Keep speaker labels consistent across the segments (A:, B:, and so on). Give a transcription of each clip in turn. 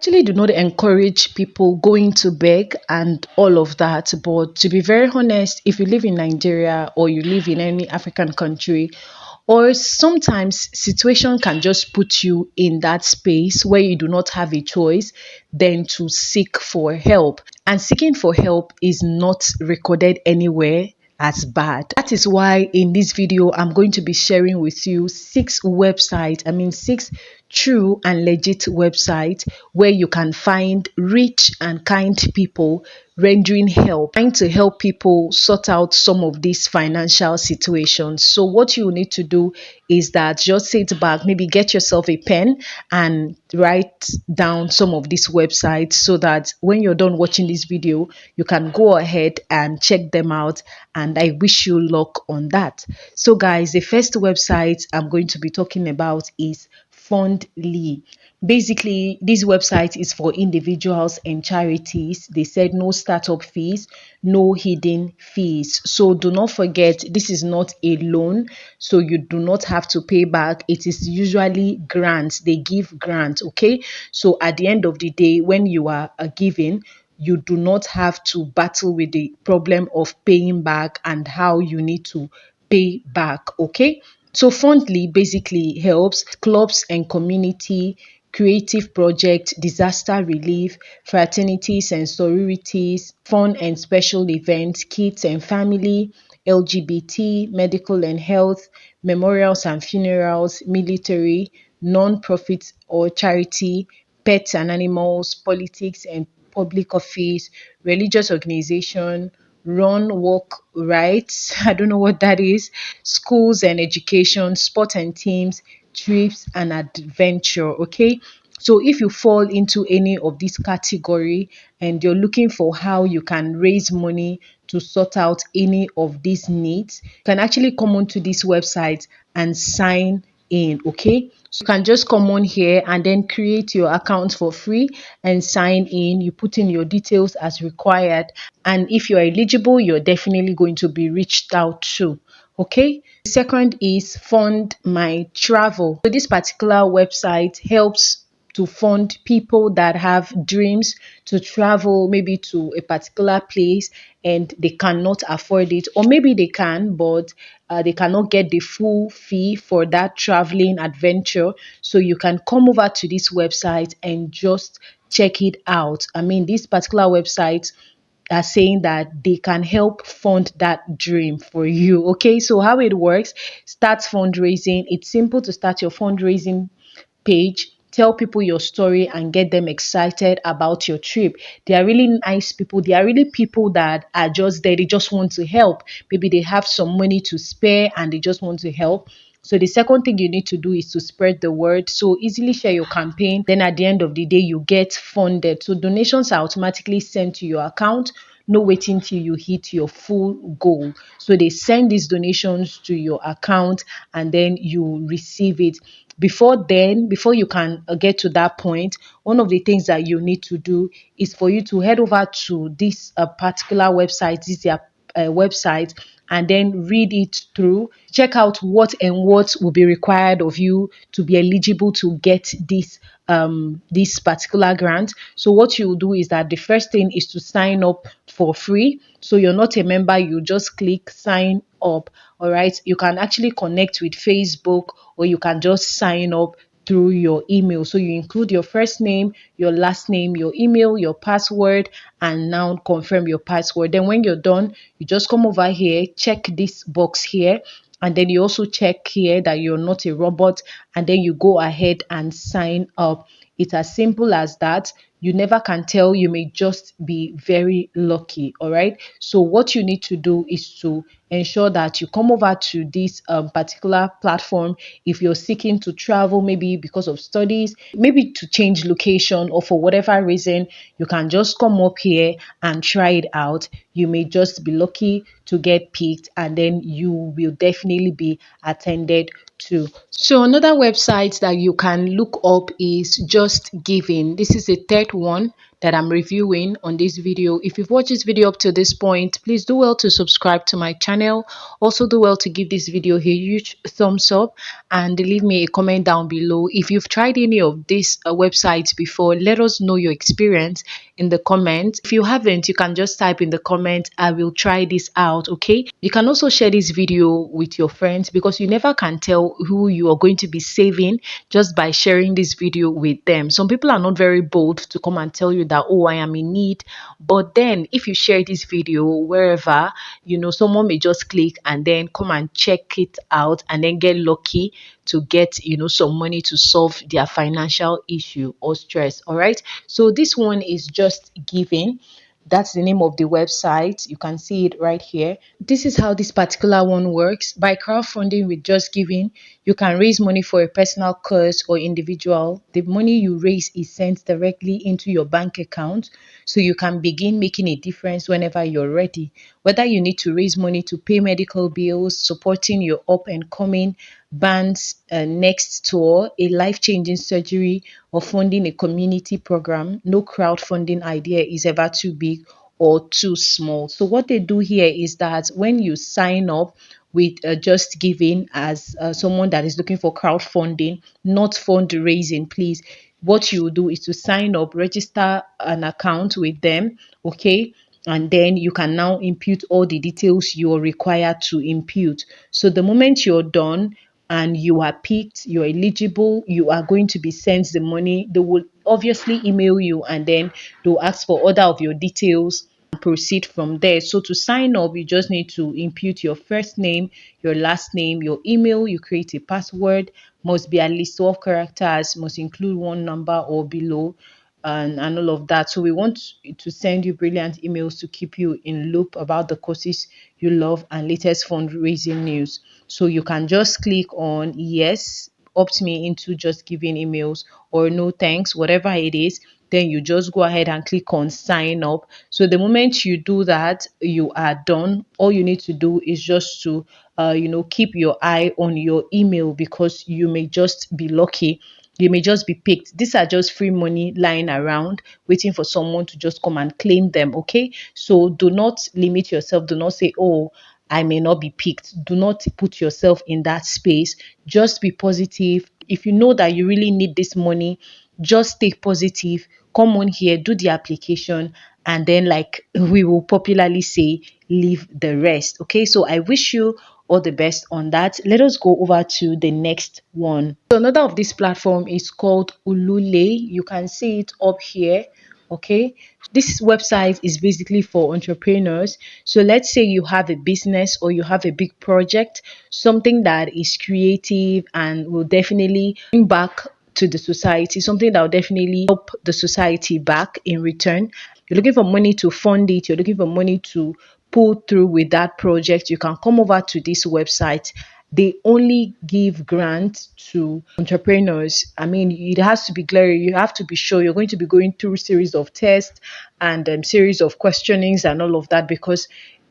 A: Actually do not encourage people going to beg and all of that, but to be very honest, if you live in Nigeria or you live in any African country, or sometimes situation can just put you in that space where you do not have a choice than to seek for help, and seeking for help is not recorded anywhere as bad. That is why in this video I'm going to be sharing with you six true and legit websites where you can find rich and kind people rendering help, trying to help people sort out some of these financial situations. So what you need to do is that just sit back, maybe get yourself a pen and write down some of these websites so that when you're done watching this video, you can go ahead and check them out. And I wish you luck on that. So guys, the first website I'm going to be talking about is Fundly. Basically, this website is for individuals and charities. They said no startup fees, no hidden fees. So do not forget, this is not a loan, so you do not have to pay back. It is usually grants. They give grants, okay? So at the end of the day, when you are giving, you do not have to battle with the problem of paying back and how you need to pay back, okay? So Fundly basically helps clubs and community, creative projects, disaster relief, fraternities and sororities, fun and special events, kids and family, LGBT, medical and health, memorials and funerals, military, non-profit or charity, pets and animals, politics and public office, religious organization, run, walk, rights. I don't know what that is. Schools and education, sport and teams, trips and adventure. Okay. So if you fall into any of this category and you're looking for how you can raise money to sort out any of these needs, you can actually come onto this website and sign in. Okay, so you can just come on here and then create your account for free and sign in. You put in your details as required, and if you're eligible, you're definitely going to be reached out to. Okay, the second is Fund My Travel. So this particular website helps to fund people that have dreams to travel maybe to a particular place and they cannot afford it, or maybe they can, but they cannot get the full fee for that traveling adventure. So you can come over to this website and just check it out. I mean, this particular website are saying that they can help fund that dream for you. Okay, so how it works: start fundraising. It's simple to start your fundraising page. Tell people your story and get them excited about your trip. They are really nice people. They are really people that are just there. They just want to help. Maybe they have some money to spare and they just want to help. So the second thing you need to do is to spread the word. So easily share your campaign. Then at the end of the day, you get funded. So donations are automatically sent to your account. No waiting till you hit your full goal. So they send these donations to your account and then you receive it. Before you can get to that point, one of the things that you need to do is for you to head over to this particular website, website, and then read it through. Check out what and what will be required of you to be eligible to get this particular grant. So what you do is that the first thing is to sign up for free. So you're not a member, you just click sign up. All right, you can actually connect with Facebook, or you can just sign up through your email. So you include your first name, your last name, your email, your password, and now confirm your password. Then when you're done, you just come over here, check this box here, and then you also check here that you're not a robot, and then you go ahead and sign up. It's as simple as that. You never can tell, you may just be very lucky. All right, so what you need to do is to ensure that you come over to this particular platform if you're seeking to travel, maybe because of studies, maybe to change location, or for whatever reason. You can just come up here and try it out. You may just be lucky to get picked, and then you will definitely be attended too. So another website that you can look up is Just Giving. This is the third one that I'm reviewing on this video. If you've watched this video up to this point, please do well to subscribe to my channel. Also do well to give this video a huge thumbs up and leave me a comment down below. If you've tried any of these websites before, let us know your experience in the comments. If you haven't, you can just type in the comment, I will try this out. Okay, you can also share this video with your friends, because you never can tell who you are going to be saving just by sharing this video with them. Some people are not very bold to come and tell you that, oh, I am in need, but then if you share this video wherever, someone may just click and then come and check it out and then get lucky to get some money to solve their financial issue or stress. All right, so this one is Just Giving. That's the name of the website. You can see it right here. This is how this particular one works. By crowdfunding with Just Giving, you can raise money for a personal cause or individual. The money you raise is sent directly into your bank account, so you can begin making a difference whenever you're ready. Whether you need to raise money to pay medical bills, supporting your up and coming band's next tour, a life changing surgery, or funding a community program, no crowdfunding idea is ever too big or too small. So, what they do here is that when you sign up with Just Giving as someone that is looking for crowdfunding, not fundraising, please, what you do is to sign up, register an account with them, okay? And then you can now input all the details you are required to input. So the moment you're done and you are picked, you're eligible, you are going to be sent the money. They will obviously email you and then they'll ask for other of your details and proceed from there. So to sign up, you just need to input your first name, your last name, your email, you create a password, must be at least 12 characters, must include one number or below, and all of that. So we want to send you brilliant emails to keep you in loop about the courses you love and latest fundraising news. So you can just click on yes, opt me into Just Giving emails, or no thanks, whatever it is. Then you just go ahead and click on sign up. So the moment you do that, you are done. All you need to do is just to keep your eye on your email, because you may just be lucky, you may just be picked. These are just free money lying around waiting for someone to just come and claim them. Okay, so do not limit yourself. Do not say, oh, I may not be picked. Do not put yourself in that space. Just be positive. If you know that you really need this money, just stay positive. Come on here, do the application, and then, like we will popularly say, leave the rest. Okay, so I wish you all the best on that. Let us go over to the next one. So another of this platform is called Ulule. You can see it up here. Okay, this website is basically for entrepreneurs. So let's say you have a business or you have a big project, something that is creative and will definitely bring back to the society, something that will definitely help the society back in return. You're looking for money to fund it, you're looking for money to pull through with that project, you can come over to this website. They only give grants to entrepreneurs. I mean, it has to be clear. You have to be sure you're going to be going through series of tests and series of questionings and all of that, because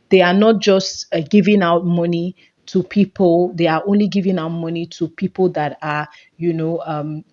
A: they are not just giving out money to people. They are only giving out money to people that are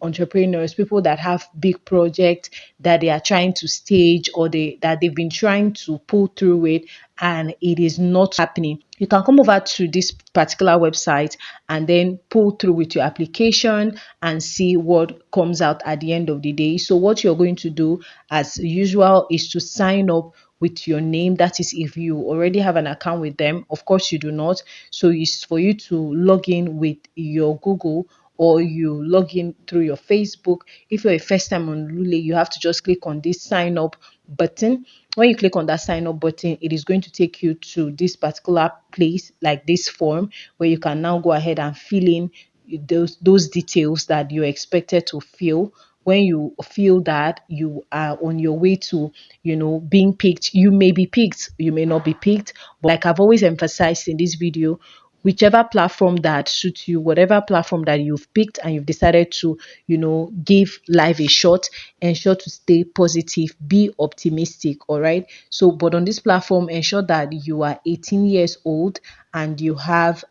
A: entrepreneurs, people that have big projects that they are trying to stage, or that they've been trying to pull through with, and it is not happening. You can come over to this particular website and then pull through with your application and see what comes out at the end of the day. So what you're going to do as usual is to sign up with your name. That is, if you already have an account with them. Of course you do not, so it's for you to log in with your Google, or you log in through your Facebook. If you're a first time on Lule, you have to just click on this sign up button. When you click on that sign up button, it is going to take you to this particular place, like this form, where you can now go ahead and fill in those details that you're expected to fill. When you feel that, you are on your way to being picked. You may be picked, you may not be picked, but like I've always emphasized in this video, whichever platform that suits you, whatever platform that you've picked and you've decided to, give life a shot, ensure to stay positive, be optimistic. All right. So, but on this platform, ensure that you are 18 years old and you have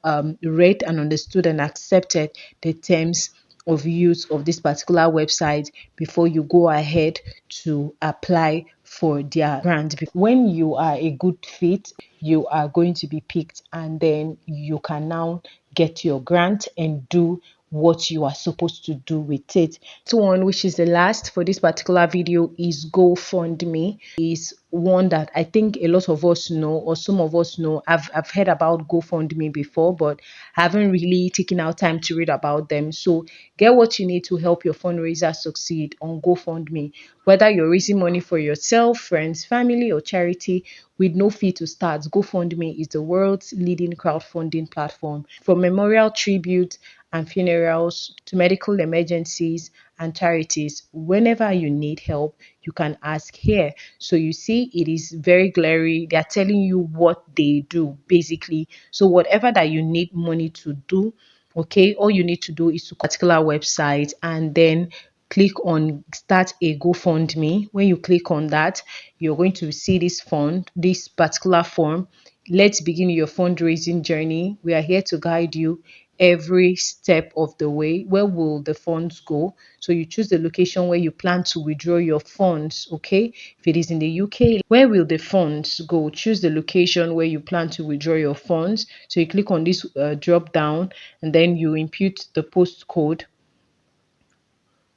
A: read and understood and accepted the terms of use of this particular website before you go ahead to apply for their grant. When you are a good fit, you are going to be picked, and then you can now get your grant and do what you are supposed to do with it. So one, which is the last for this particular video, is GoFundMe. Is one that I think a lot of us know, or some of us know. I've heard about GoFundMe before, but haven't really taken out time to read about them. So get what you need to help your fundraiser succeed on GoFundMe. Whether you're raising money for yourself, friends, family, or charity, with no fee to start, GoFundMe is the world's leading crowdfunding platform. From memorial tributes and funerals to medical emergencies and charities, whenever you need help, you can ask here. So you see, it is very glary. They are telling you what they do basically. So whatever that you need money to do, okay, all you need to do is to particular website and then click on start a GoFundMe. When you click on that, you're going to see this fund, this particular form. Let's begin your fundraising journey. We are here to guide you every step of the way. Where will the funds go? So you choose the location where you plan to withdraw your funds. Okay, if it is in the UK, where will the funds go? Choose the location where you plan to withdraw your funds. So you click on this drop down, and then you input the postcode.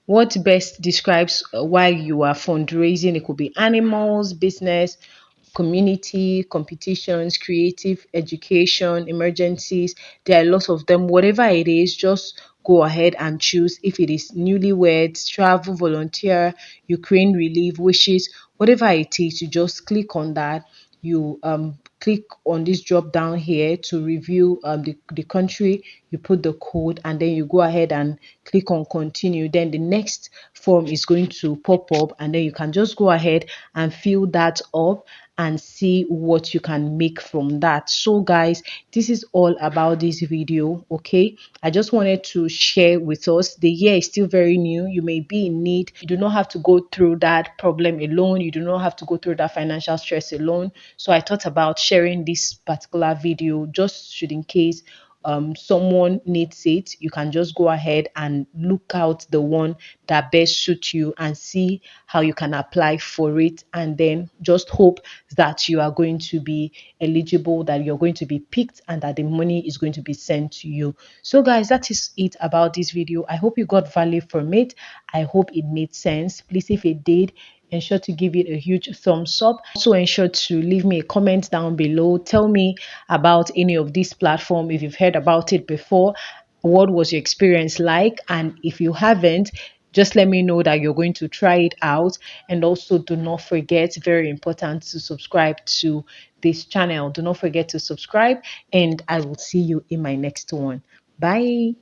A: What best describes why you are fundraising? It could be animals, business, community, competitions, creative, education, emergencies. There are lots of them. Whatever it is, just go ahead and choose. If it is newlyweds, travel, volunteer, Ukraine relief, wishes, whatever it is, you just click on that. You click on this drop down here to review the country. You put the code and then you go ahead and click on continue. Then the next form is going to pop up, and then you can just go ahead and fill that up and see what you can make from that. So guys, this is all about this video. Okay, I just wanted to share with us. The year is still very new. You may be in need. You do not have to go through that problem alone. You do not have to go through that financial stress alone. So I thought about sharing this particular video just should in case someone needs it. You can just go ahead and look out the one that best suits you and see how you can apply for it, and then just hope that you are going to be eligible, that you're going to be picked, and that the money is going to be sent to you. So guys, that is it about this video. I hope you got value from it. I hope it made sense. Please, if it did, ensure to give it a huge thumbs up. Also ensure to leave me a comment down below. Tell me about any of this platform, if you've heard about it before. What was your experience like? And if you haven't, just let me know that you're going to try it out. And also do not forget, very important, to subscribe to this channel. Do not forget to subscribe, and I will see you in my next one. Bye.